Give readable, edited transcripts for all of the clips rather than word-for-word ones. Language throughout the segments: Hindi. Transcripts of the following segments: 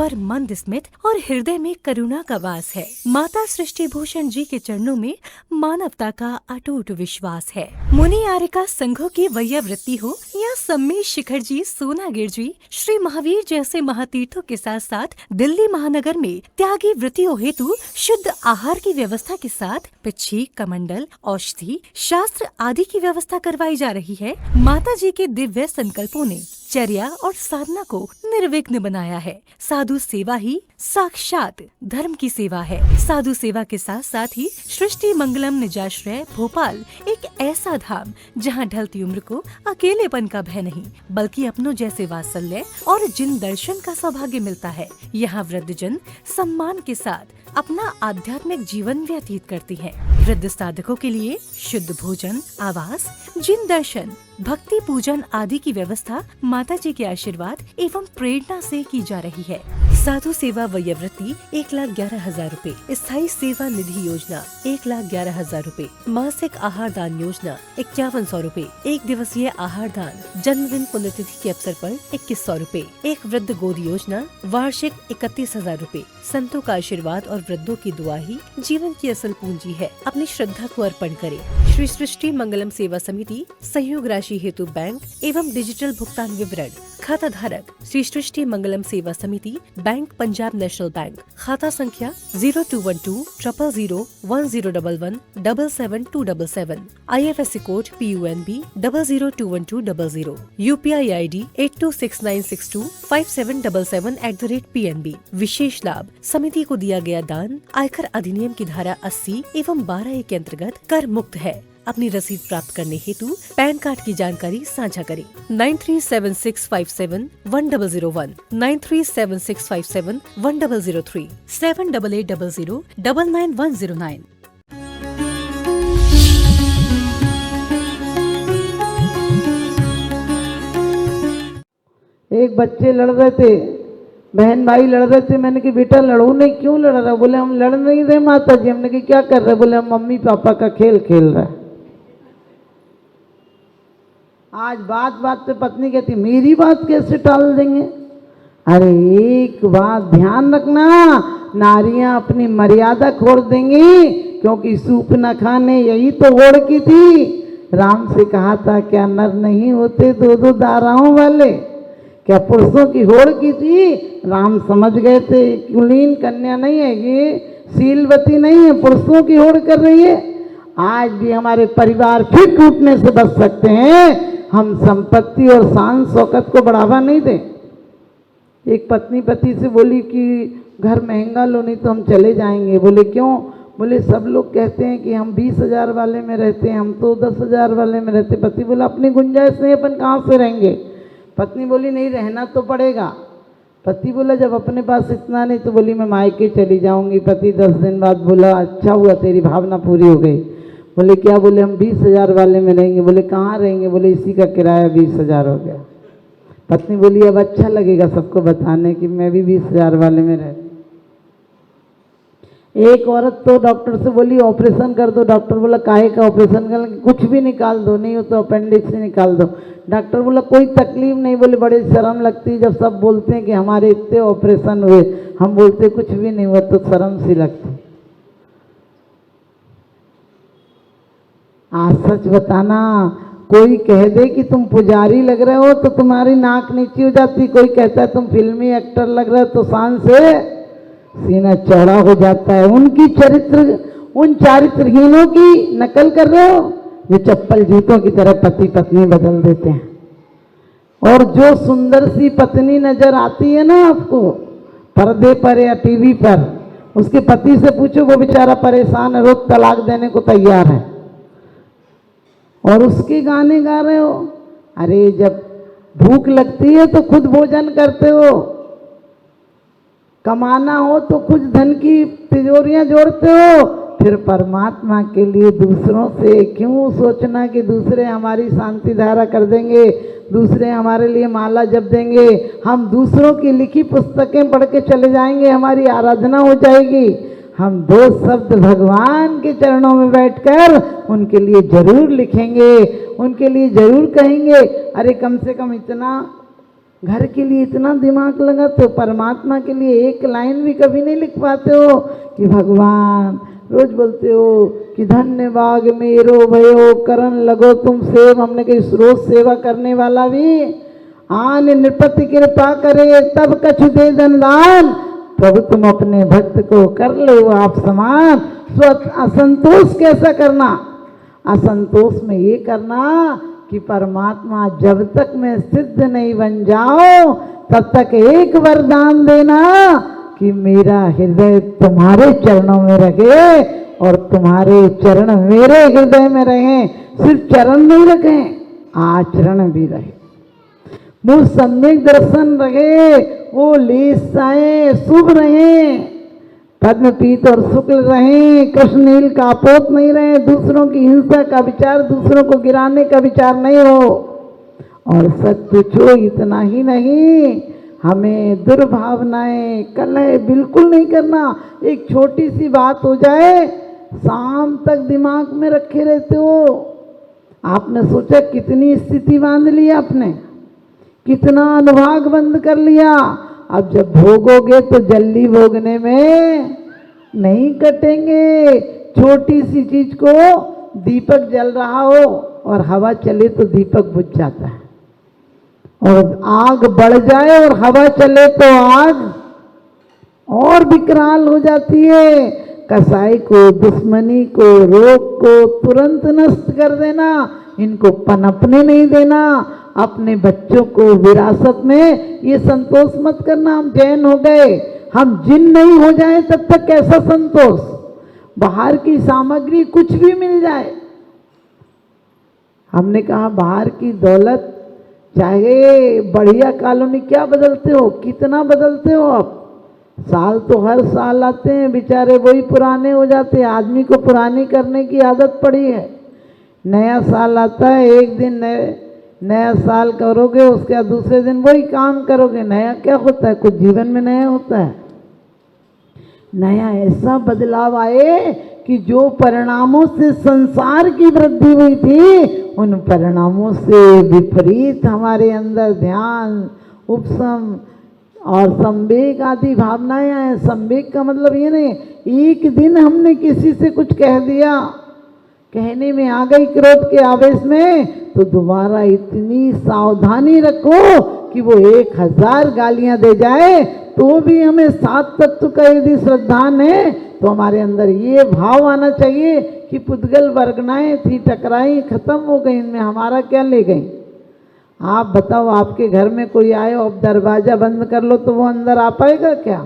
पर मंद स्मित और हृदय में करुणा का वास है। माता सृष्टि भूषण जी के चरणों में मानवता का अटूट विश्वास है। मुनि आर्यका संघों की वैयावृत्ति हो या सम्मेश शिखर जी, सोनागिर जी, श्री महावीर जैसे महातीर्थों के साथ साथ दिल्ली महानगर में त्यागी वृत्तियों हेतु शुद्ध आहार की व्यवस्था के साथ पिच्छी, कमंडल, औषधि, शास्त्र आदि की व्यवस्था करवाई जा रही है। माता जी के दिव्य संकल्पों ने चर्या और साधना को निर्विघ्न बनाया है। साधु सेवा ही साक्षात धर्म की सेवा है। साधु सेवा के साथ साथ ही सृष्टि मंगलम निजाश्रय भोपाल एक ऐसा धाम जहां ढलती उम्र को अकेलेपन का भय नहीं, बल्कि अपनों जैसे वात्सल्य और जिन दर्शन का सौभाग्य मिलता है। यहाँ वृद्धजन सम्मान के साथ अपना आध्यात्मिक जीवन व्यतीत करती हैं। वृद्ध साधकों के लिए शुद्ध भोजन, आवास, जिन दर्शन, भक्ति पूजन आदि की व्यवस्था माता जी के आशीर्वाद एवं प्रेरणा से की जा रही है। साधु सेवा वयोवृत्ति 1,11,000 रूपए, स्थायी सेवा निधि योजना 1,11,000 रूपए, मासिक आहार दान योजना 5100 रूपए, एक दिवसीय आहार दान, जन्मदिन पुण्यतिथि के अवसर पर 2100 रूपए, एक वृद्ध गोद योजना वार्षिक 31,000 रूपए। संतों का आशीर्वाद और वृद्धों की दुआ ही जीवन की असल पूंजी है। अपनी श्रद्धा को अर्पण करें। श्री सृष्टि मंगलम सेवा समिति सहयोग राशि हेतु बैंक एवं डिजिटल भुगतान विवरण। खाता धारक श्री सृष्टि मंगलम सेवा समिति, बैंक पंजाब नेशनल बैंक, खाता संख्या 0212001011777277, IFSC code PUNB 0021200, UPI ID 8269625777@PNB। विशेष लाभ समिति को दिया गया दान आयकर अधिनियम की धारा 80 एवं 12A के अंतर्गत कर मुक्त है। अपनी रसीद प्राप्त करने हेतु पैन कार्ड की जानकारी साझा करें। 9376571001, 9376571003, 7800099109। एक बच्चे लड़ रहे थे, बहन भाई लड़ रहे थे। मैंने कि बेटा लड़ो नहीं, क्यों लड़ रहा? बोले हम लड़ नहीं रहे माता जी। हमने कि क्या कर रहे? बोले हम मम्मी पापा का खेल खेल रहे। आज बात बात पे पत्नी कहती मेरी बात कैसे टाल देंगे? अरे एक बात ध्यान रखना, नारियां अपनी मर्यादा खोड़ देंगी, क्योंकि सूप न खाने यही तो होड़ की थी। राम से कहा था क्या नर नहीं होते दो दो दाराओं वाले? क्या पुरुषों की होड़ की थी? राम समझ गए थे कुलीन कन्या नहीं है, ये शीलवती नहीं है, पुरुषों की होड़ कर रही है। आज भी हमारे परिवार फिर टूटने से बच सकते हैं, हम संपत्ति और शान शौकत को बढ़ावा नहीं दें। एक पत्नी पति से बोली कि घर महंगा लो नहीं तो हम चले जाएंगे। बोले क्यों? बोले सब लोग कहते हैं कि हम 20,000 वाले में रहते हैं, हम तो 10,000 वाले में रहते। पति बोला अपनी गुंजाइश नहीं, अपन कहाँ से रहेंगे? पत्नी बोली नहीं रहना तो पड़ेगा। पति बोला जब अपने पास इतना नहीं तो बोली मैं मायके चली जाऊंगी। पति 10 दिन बाद बोला अच्छा हुआ तेरी भावना पूरी हो गई। बोले क्या? बोले हम 20,000 वाले में रहेंगे। बोले कहाँ रहेंगे? बोले इसी का किराया 20,000 हो गया। पत्नी बोली अब अच्छा लगेगा सबको बताने कि मैं भी 20,000 वाले में रहती। एक औरत तो डॉक्टर से बोली ऑपरेशन कर दो। डॉक्टर बोला काहे का ऑपरेशन कर? कुछ भी निकाल दो, नहीं हो तो अपेंडिक्स निकाल दो। डॉक्टर बोला कोई तकलीफ नहीं। बोले बड़े शर्म लगती है जब सब बोलते हैं कि हमारे इतने ऑपरेशन हुए, हम बोलते कुछ भी नहीं हुआ तो शर्म सी लगती। आज सच बताना, कोई कह दे कि तुम पुजारी लग रहे हो तो तुम्हारी नाक नीची हो जाती। कोई कहता है तुम फिल्मी एक्टर लग रहे हो तो शान से सीना चौड़ा हो जाता है। उन चारित्रहीनों की नकल कर रहे हो जो चप्पल जूतों की तरह पति पत्नी बदल देते हैं। और जो सुंदर सी पत्नी नजर आती है ना आपको पर्दे पर या टीवी पर, उसके पति से पूछो वो बेचारा परेशान है, रोज तलाक देने को तैयार है, और उसके गाने गा रहे हो। अरे जब भूख लगती है तो खुद भोजन करते हो, कमाना हो तो खुद धन की तिजोरियां जोड़ते हो, फिर परमात्मा के लिए दूसरों से क्यों सोचना कि दूसरे हमारी शांति धारा कर देंगे, दूसरे हमारे लिए माला जप देंगे, हम दूसरों की लिखी पुस्तकें पढ़ के चले जाएंगे, हमारी आराधना हो जाएगी। हम 2 शब्द भगवान के चरणों में बैठकर उनके लिए जरूर लिखेंगे, उनके लिए जरूर कहेंगे। अरे कम से कम इतना घर के लिए इतना दिमाग लगाते हो, परमात्मा के लिए एक लाइन भी कभी नहीं लिख पाते हो कि भगवान। रोज बोलते हो कि धन्य बाग मेरो भयो करन लगो तुम सेव। हमने कही रोज सेवा करने वाला भी आन नृपति कृपा करे तब कछु दे धनदान। प्रभु तुम अपने भक्त को कर ले वो आप समान। असंतोष कैसा करना? असंतोष में ये करना कि परमात्मा जब तक मैं सिद्ध नहीं बन जाओ तब तक एक वरदान देना कि मेरा हृदय तुम्हारे चरणों में रहे और तुम्हारे चरण मेरे हृदय में रहे। सिर्फ चरण नहीं रखे, आचरण भी रहे, मुझ सम्यक दर्शन रहे, वो लीसाएं शुभ रहे, पद्म पीत और शुक्ल रहे, कृष्ण नील का पोत नहीं रहे, दूसरों की हिंसा का विचार, दूसरों को गिराने का विचार नहीं हो। और सच पूछो इतना ही नहीं, हमें दुर्भावनाएं कलह बिल्कुल नहीं करना। एक छोटी सी बात हो जाए शाम तक दिमाग में रखे रहते हो। आपने सोचा कितनी स्थिति बांध ली आपने, कितना अनुभाग बंद कर लिया। अब जब भोगोगे तो जल्दी भोगने में नहीं कटेंगे। छोटी सी चीज को दीपक जल रहा हो और हवा चले तो दीपक बुझ जाता है, और आग बढ़ जाए और हवा चले तो आग और विकराल हो जाती है। कसाई को, दुश्मनी को, रोग को तुरंत नष्ट कर देना, इनको पनपने नहीं देना। अपने बच्चों को विरासत में ये संतोष मत करना हम जैन हो गए, हम जिन नहीं हो जाए तब तक कैसा संतोष। बाहर की सामग्री कुछ भी मिल जाए, हमने कहा बाहर की दौलत चाहे बढ़िया कॉलोनी, क्या बदलते हो, कितना बदलते हो आप। साल तो हर साल आते हैं, बेचारे वही पुराने हो जाते हैं। आदमी को पुरानी करने की आदत पड़ी है। नया साल आता है, एक दिन नया साल करोगे, उसके बाद दूसरे दिन वही काम करोगे। नया क्या होता है? कुछ जीवन में नया होता है? नया ऐसा बदलाव आए कि जो परिणामों से संसार की वृद्धि हुई थी उन परिणामों से विपरीत हमारे अंदर ध्यान, उपशम और संवेग आदि भावनाएं आए। संवेग का मतलब ये नहीं एक दिन हमने किसी से कुछ कह दिया, कहने में आ गई क्रोध के आवेश में, तो दोबारा इतनी सावधानी रखो कि वो 1000 गालियां दे जाए तो भी हमें 7 तत्व का यदि श्रद्धान है तो हमारे अंदर ये भाव आना चाहिए कि पुद्गल वर्गनाएं थी, टकराई, खत्म हो गई, इनमें हमारा क्या ले गई। आप बताओ, आपके घर में कोई आए और दरवाजा बंद कर लो तो वो अंदर आ पाएगा क्या?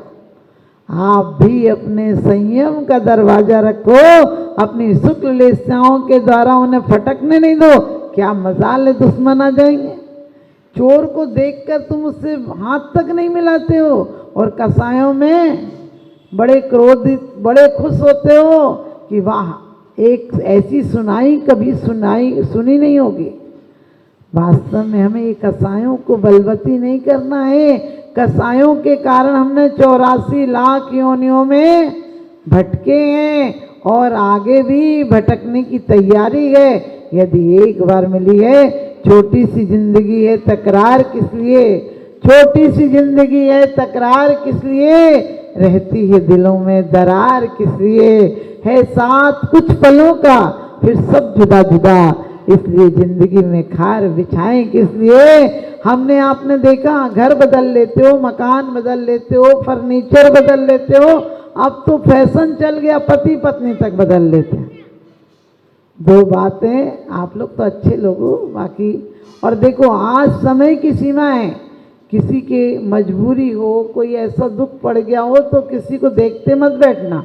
आप भी अपने संयम का दरवाजा रखो, अपनी शुक्ल लेसाओं के द्वारा उन्हें फटकने नहीं दो। क्या मजाल है, दुश्मन आ जाएंगे। चोर को देखकर तुम उससे हाथ तक नहीं मिलाते हो, और कसायों में बड़े क्रोधित, बड़े खुश होते हो कि वाह एक ऐसी सुनाई कभी सुनी नहीं होगी। वास्तव में हमें ये कसायों को बलवती नहीं करना है। कसायों के कारण हमने 84 लाख योनियों में भटके हैं और आगे भी भटकने की तैयारी है। यदि एक बार मिली है, छोटी सी जिंदगी है, तकरार किस लिए? छोटी सी जिंदगी है, तकरार किस लिए? रहती है दिलों में दरार किस लिए? है साथ कुछ पलों का, फिर सब जुदा जुदा, इसलिए जिंदगी में खार बिछाएं किस लिए? हमने आपने देखा, घर बदल लेते हो, मकान बदल लेते हो, फर्नीचर बदल लेते हो, अब तो फैशन चल गया, पति पत्नी तक बदल लेते हैं। 2 बातें, आप लोग तो अच्छे लोग हो बाकी। और देखो आज समय की सीमा है, किसी के मजबूरी हो, कोई ऐसा दुख पड़ गया हो तो किसी को देखते मत बैठना,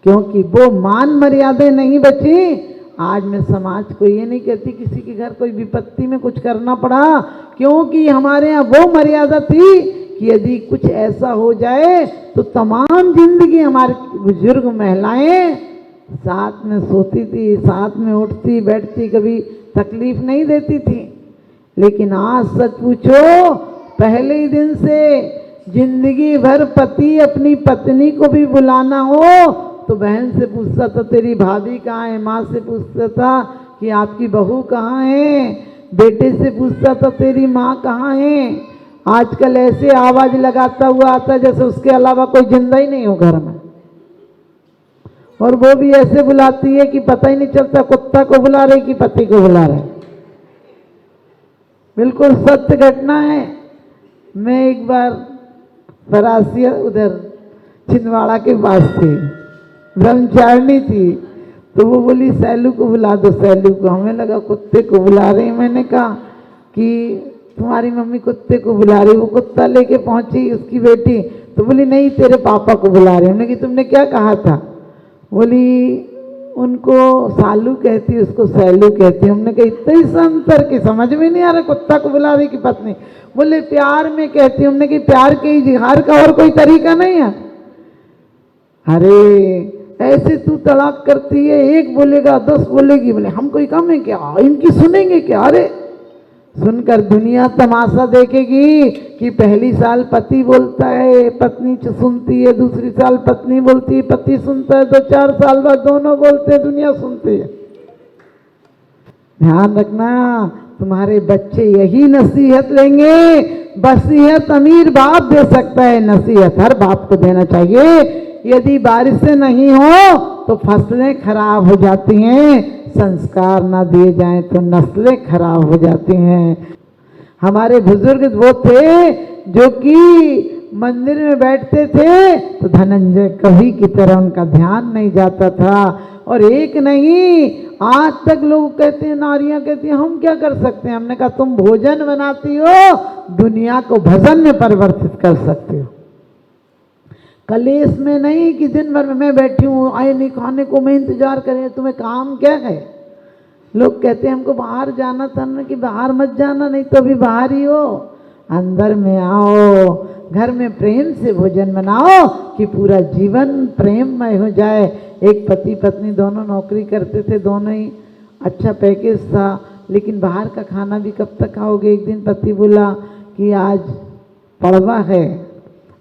क्योंकि वो मान मर्यादा नहीं बची। आज मैं समाज को ये नहीं कहती किसी के घर कोई विपत्ति में कुछ करना पड़ा, क्योंकि हमारे यहाँ वो मर्यादा थी कि यदि कुछ ऐसा हो जाए तो तमाम जिंदगी हमारी बुजुर्ग महिलाएं साथ में सोती थी, साथ में उठती बैठती, कभी तकलीफ नहीं देती थी। लेकिन आज सच पूछो, पहले ही दिन से जिंदगी भर पति अपनी पत्नी को भी बुलाना हो तो बहन से पूछता था तेरी भाभी कहाँ है, माँ से पूछता था कि आपकी बहू कहाँ है, बेटे से पूछता था तेरी माँ कहाँ है। आजकल ऐसे आवाज लगाता हुआ आता है जैसे उसके अलावा कोई जिंदा ही नहीं हो घर में, और वो भी ऐसे बुलाती है कि पता ही नहीं चलता कुत्ता को बुला रही कि पति को बुला रहे। बिल्कुल सत्य घटना है। मैं एक बार फरासिया उधर छिंदवाड़ा के पास थी, ब्रह्मचारिणी थी, तो वो बोली सैलू को बुला दो, सैलू को। हमें लगा कुत्ते को बुला रही। मैंने कहा कि तुम्हारी मम्मी कुत्ते को बुला रही। वो कुत्ता लेके पहुंची उसकी बेटी, तो बोली नहीं तेरे पापा को बुला रही। हमने कि तुमने क्या कहा था? बोली उनको सालू कहती है, उसको सैलू कहती है। हमने कहा इतना ही अंतर कि समझ में नहीं आ रहा, कुत्ता को बुला रही कि पत्नी। बोले प्यार में कहती। हमने कि प्यार के इजहार का और कोई तरीका नहीं है? अरे ऐसे तू तलाक करती है, एक बोलेगा 10 बोलेगी। बोले हम कोई कम है क्या, इनकी सुनेंगे क्या? अरे सुनकर दुनिया तमाशा देखेगी कि पहली साल पति बोलता है, पत्नी सुनती है, दूसरी साल पत्नी बोलती है, पति सुनता है, 2-4 साल बाद दोनों बोलते हैं, दुनिया सुनती है। ध्यान रखना, तुम्हारे बच्चे यही नसीहत लेंगे। नसीहत अमीर बाप दे सकता है, नसीहत हर बाप को देना चाहिए। यदि बारिशें नहीं हो तो फसलें खराब हो जाती हैं, संस्कार ना दिए जाएं तो नस्लें खराब हो जाती हैं। हमारे बुजुर्ग वो थे जो कि मंदिर में बैठते थे तो धनंजय कवि की तरह उनका ध्यान नहीं जाता था। और एक नहीं, आज तक लोग कहते हैं, नारियां कहती हैं हम क्या कर सकते हैं? हमने कहा तुम भोजन बनाती हो, दुनिया को भजन में परिवर्तित कर सकते हो। कलेश में नहीं कि दिन भर में मैं बैठी हूँ, आए नहीं खाने को, मैं इंतजार करें। तुम्हें काम क्या है? लोग कहते हैं हमको बाहर जाना था ना, कि बाहर मत जाना, नहीं तो अभी बाहर ही हो। अंदर में आओ, घर में प्रेम से भोजन बनाओ कि पूरा जीवन प्रेममय हो जाए। एक पति पत्नी दोनों नौकरी करते थे, दोनों ही अच्छा पैकेज था, लेकिन बाहर का खाना भी कब तक खाओगे? एक दिन पति बोला कि आज पड़वा है,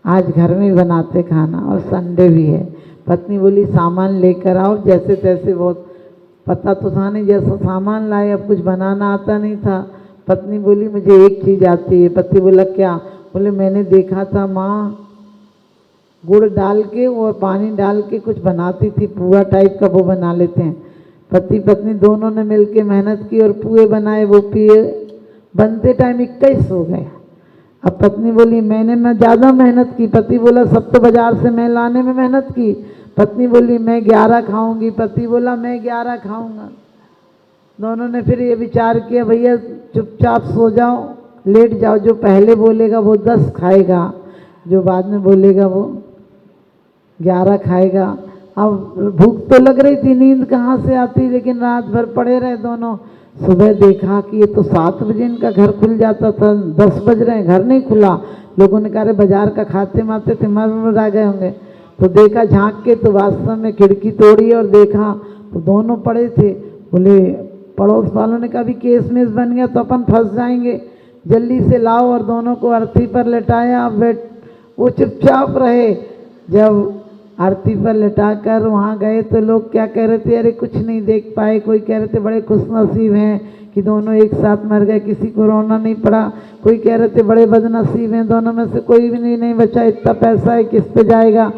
आज घर में बनाते खाना और संडे भी है। पत्नी बोली सामान लेकर आओ। जैसे तैसे, बहुत पता तो था नहीं, जैसा सामान लाए, अब कुछ बनाना आता नहीं था। पत्नी बोली मुझे एक चीज़ आती है। पति बोला क्या? बोले मैंने देखा था माँ गुड़ डाल के और पानी डाल के कुछ बनाती थी, पुआ टाइप का वो बना लेते हैं। पति पत्नी दोनों ने मिलके मेहनत की और पुए बनाए। वो पिए बनते टाइम 21 हो गए। अब पत्नी बोली मैंने ज़्यादा मेहनत की। पति बोला सब तो बाजार से मैं लाने में मेहनत की। पत्नी बोली मैं 11 खाऊंगी। पति बोला मैं 11 खाऊंगा। दोनों ने फिर ये विचार किया भैया चुपचाप सो जाओ, लेट जाओ, जो पहले बोलेगा वो 10 खाएगा, जो बाद में बोलेगा वो 11 खाएगा। अब भूख तो लग रही थी, नींद कहाँ से आती, लेकिन रात भर पड़े रहे दोनों। सुबह देखा कि ये तो 7 बजे इनका घर खुल जाता था, 10 बज रहे हैं, घर नहीं खुला। लोगों ने कहा अरे बाजार का खाते माते थे, मर आ गए होंगे। तो देखा झांक के तो वास्तव में खिड़की तोड़ी और देखा तो दोनों पड़े थे। बोले पड़ोस वालों ने कहा भी केस मेस बन गया तो अपन फंस जाएंगे, जल्दी से लाओ। और दोनों को अर्थी पर लेटाया। वो चुपचाप रहे। जब आरती पर लिटाकर वहाँ गए तो लोग क्या कह रहे थे, अरे कुछ नहीं देख पाए। कोई कह रहे थे बड़े खुशनसीब हैं कि दोनों एक साथ मर गए, किसी को रोना नहीं पड़ा। कोई कह रहे थे बड़े बदनसीब हैं, दोनों में से कोई भी नहीं बचा, इतना पैसा है किस पे जाएगा।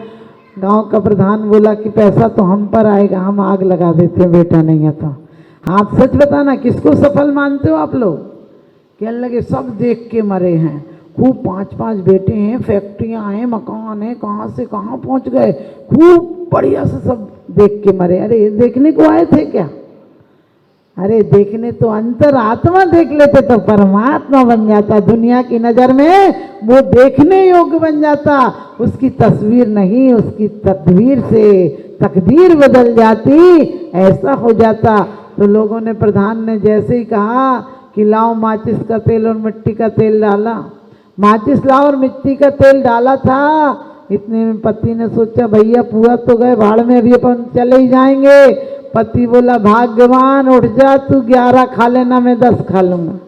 गांव का प्रधान बोला कि पैसा तो हम पर आएगा, हम आग लगा देते हैं, बेटा नहीं है तो। हाँ सच बताना किसको सफल मानते हो आप लोग? कहने लगे सब देख के मरे हैं, खूब 5-5 बेटे हैं, फैक्ट्रियां हैं, मकान है, कहाँ से कहाँ पहुँच गए, खूब बढ़िया से सब देख के मरे। अरे ये देखने को आए थे क्या? अरे देखने तो अंतरात्मा देख लेते तो परमात्मा बन जाता। दुनिया की नज़र में वो देखने योग्य बन जाता। उसकी तस्वीर नहीं, उसकी तकदीर से तकदीर बदल जाती, ऐसा हो जाता। तो लोगों ने, प्रधान ने जैसे ही कहा कि लाओ माचिस का तेल और मिट्टी का तेल डाला, माचिस लाओ और मिट्टी का तेल डाला था। इतने में पति ने सोचा भैया पूरा तो गए भाड़ में, अभी अपन चले ही जाएंगे। पति बोला भाग्यवान उठ जा, तू 11 खा लेना, मैं 10 खा लूँगा।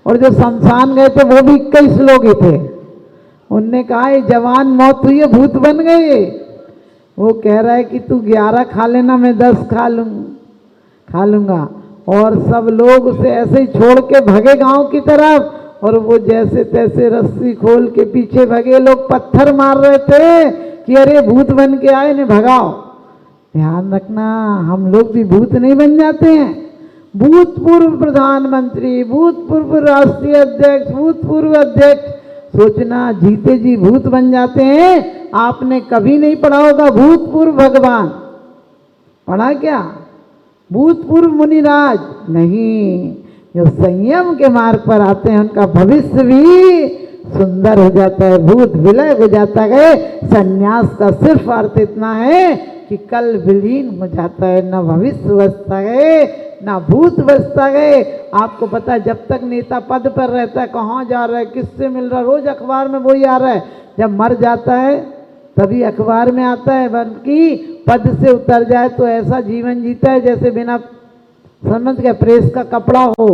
और जो शमशान गए थे वो भी 21 लोग ही थे। उनने कहा ये जवान मौत हुई है, भूत बन गए। वो कह रहा है कि तू 11 खा लेना, मैं 10 खा लूँगा। और सब लोग उसे ऐसे ही छोड़ के भगे गांव की तरफ। और वो जैसे तैसे रस्सी खोल के पीछे भगे। लोग पत्थर मार रहे थे कि अरे भूत बन के आए, ने भगाओ। ध्यान रखना, हम लोग भी भूत नहीं बन जाते हैं। भूतपूर्व प्रधानमंत्री, भूतपूर्व राष्ट्रीय अध्यक्ष, भूतपूर्व अध्यक्ष, सोचना जीते जी भूत बन जाते हैं। आपने कभी नहीं पढ़ा होगा भूतपूर्व भगवान, पढ़ा क्या? भूतपूर्व मुनिराज नहीं। जो संयम के मार्ग पर आते हैं उनका भविष्य भी सुंदर हो जाता है, भूत विलय हो जाता है। संन्यास का सिर्फ अर्थ इतना है कि कल विलीन हो जाता है, न भविष्य बचता है ना भूत बचता है। आपको पता है जब तक नेता पद पर रहता है, कहाँ जा रहा है, किससे मिल रहा है, रोज अखबार में वही आ रहा है। जब मर जाता है तभी अखबार में आता है, बल्कि पद से उतर जाए तो ऐसा जीवन जीता है जैसे बिना समझ के प्रेस का कपड़ा हो,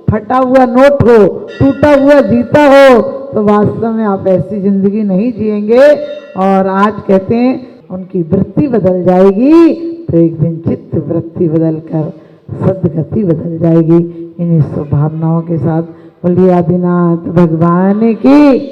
फटा हुआ नोट हो, टूटा हुआ जीता हो। तो वास्तव में आप ऐसी जिंदगी नहीं जिएंगे। और आज कहते हैं उनकी वृत्ति बदल जाएगी तो एक दिन चित्त वृत्ति बदल कर सदगति बदल जाएगी। इन्हीं स्वभावनाओं के साथ बोलिए आदिनाथ भगवान की।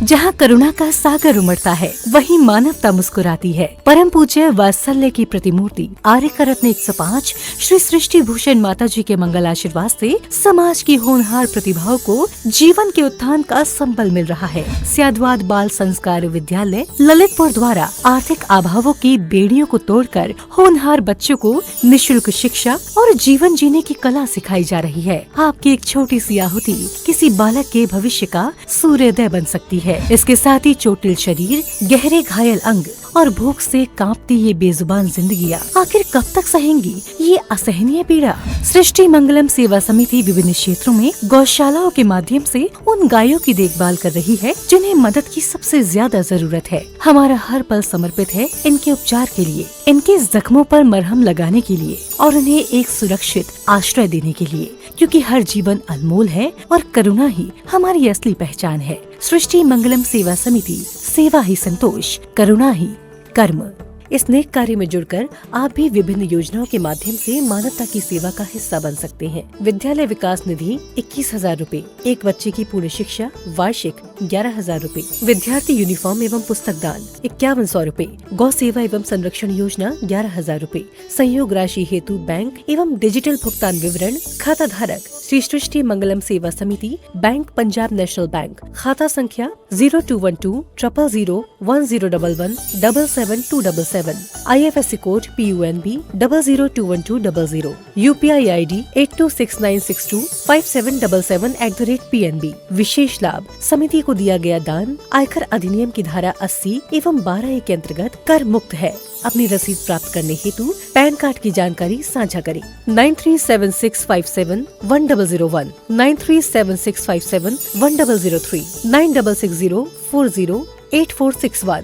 जहाँ करुणा का सागर उमड़ता है वहीं मानवता मुस्कुराती है। परम पूज्य वात्सल्य की प्रतिमूर्ति आर्यका रत्न 105 श्री सृष्टि भूषण माता जी के मंगल आशीर्वाद से समाज की होनहार प्रतिभाओं को जीवन के उत्थान का संबल मिल रहा है। स्याद्वाद बाल संस्कार विद्यालय ललितपुर द्वारा आर्थिक अभावों की बेड़ियों को तोड़कर होनहार बच्चों को निःशुल्क शिक्षा और जीवन जीने की कला सिखाई जा रही है। आपकी एक छोटी सी आहुति किसी बालक के भविष्य का सूर्योदय बन सकती है। इसके साथ ही चोटिल शरीर, गहरे घायल अंग और भूख से कांपती ये बेजुबान जिंदगियां आखिर कब तक सहेंगी ये असहनीय पीड़ा। सृष्टि मंगलम सेवा समिति विभिन्न क्षेत्रों में गौशालाओं के माध्यम से उन गायों की देखभाल कर रही है जिन्हें मदद की सबसे ज्यादा जरूरत है। हमारा हर पल समर्पित है इनके उपचार के लिए, इनके जख्मों पर मरहम लगाने के लिए और उन्हें एक सुरक्षित आश्रय देने के लिए, क्योंकि हर जीवन अनमोल है और करुणा ही हमारी असली पहचान है। सृष्टि मंगलम सेवा समिति, सेवा ही संतोष, करुणा ही कर्म। इस नेक कार्य में जुड़कर आप भी विभिन्न योजनाओं के माध्यम से मानवता की सेवा का हिस्सा बन सकते हैं। विद्यालय विकास निधि 21,000 रूपए, एक बच्चे की पूर्ण शिक्षा वार्षिक 11,000 रूपए, विद्यार्थी यूनिफॉर्म एवं पुस्तक दान 5100 रूपए, गौ सेवा एवं संरक्षण योजना 11,000 रूपए, संयोग राशि हेतु बैंक एवं डिजिटल भुगतान विवरण, खाता धारक श्री सृष्टि मंगलम सेवा समिति, बैंक पंजाब नेशनल बैंक, खाता संख्या 0212 000 1011 77277, IFSC code PUNB 0021200, UPI ID 8269625777@PNB। विशेष लाभ, समिति को दिया गया दान आयकर अधिनियम की धारा 80 एवं 12A के अंतर्गत कर मुक्त है। अपनी रसीद प्राप्त करने हेतु पैन कार्ड की जानकारी साझा करें। 9376571001, 9376571003, 9660408461।